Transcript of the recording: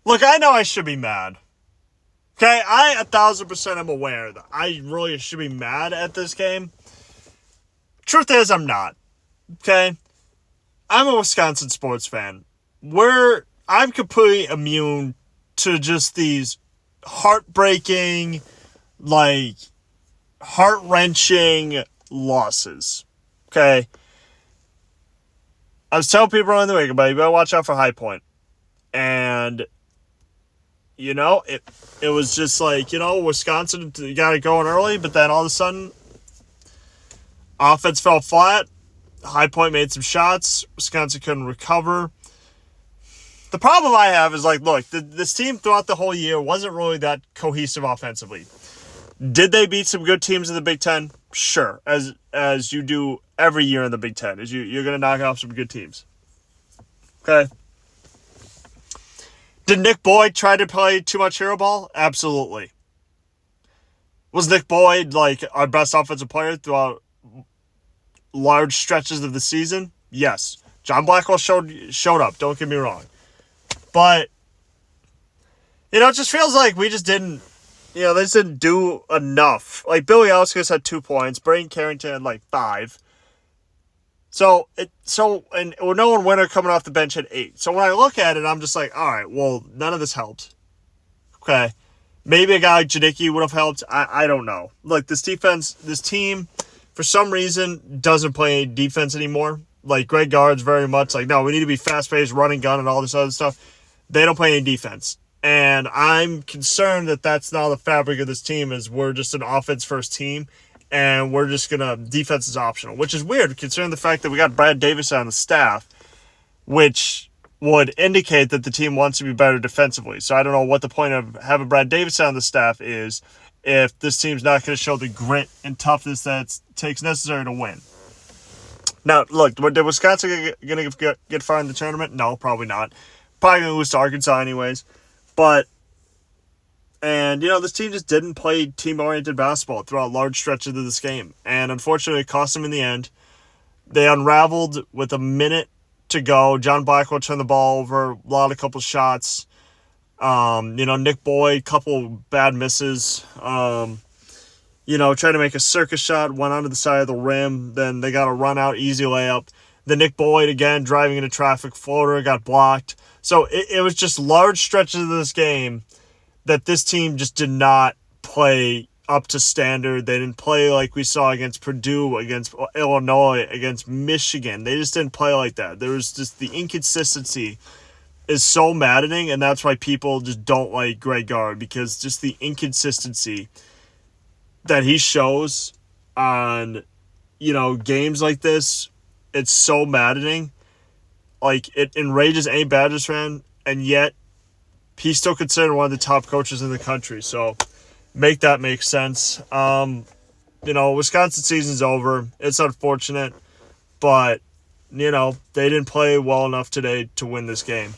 Look, I know I should be mad. Okay, I 1,000% am aware that I really should be mad at this game. Truth is, I'm not. Okay? I'm a Wisconsin sports fan. I'm completely immune to just these heartbreaking, heart-wrenching losses. Okay? I was telling people around the week about you better watch out for High Point. And it was just Wisconsin got it going early, but then all of a sudden, offense fell flat. High Point made some shots. Wisconsin couldn't recover. The problem I have is, look, this team throughout the whole year wasn't really that cohesive offensively. Did they beat some good teams in the Big Ten? Sure, as you do every year in the Big Ten. You're going to knock off some good teams. Okay? Did Nick Boyd try to play too much hero ball? Absolutely. Was Nick Boyd, our best offensive player throughout large stretches of the season? Yes. John Blackwell showed up, don't get me wrong. But, it just feels like we just didn't, they just didn't do enough. Billy Elskis had 2 points. Braden Carrington had, 5. And Nolan Winter coming off the bench at 8. So when I look at it, I'm just like, all right, well, none of this helped. Okay. Maybe a guy like Janicki would have helped. I don't know. Look, this team, for some reason, doesn't play defense anymore. Greg Gard's very much no, we need to be fast-paced, running gun, and all this other stuff. They don't play any defense. And I'm concerned that that's now the fabric of this team, is we're just an offense-first team. And we're just going to, defense is optional, which is weird considering the fact that we got Brad Davis on the staff, which would indicate that the team wants to be better defensively. So I don't know what the point of having Brad Davis on the staff is if this team's not going to show the grit and toughness that it takes necessary to win. Now, look, did Wisconsin going to get far in the tournament? No, probably not. Probably going to lose to Arkansas anyways. And, this team just didn't play team-oriented basketball throughout large stretches of this game. And unfortunately, it cost them in the end. They unraveled with a minute to go. John Blackwell turned the ball over, a couple shots. Nick Boyd, couple bad misses. Tried to make a circus shot, went onto the side of the rim. Then they got a run-out, easy layup. Then Nick Boyd, again, driving into traffic, floater, got blocked. So it was just large stretches of this game that this team just did not play up to standard. They didn't play like we saw against Purdue, against Illinois, against Michigan. They just didn't play like that. There was just the inconsistency is so maddening, and that's why people just don't like Greg Gard, because just the inconsistency that he shows on, games like this, it's so maddening. It enrages any Badgers fan, and yet he's still considered one of the top coaches in the country. So make that make sense. Wisconsin season's over. It's unfortunate, but, they didn't play well enough today to win this game.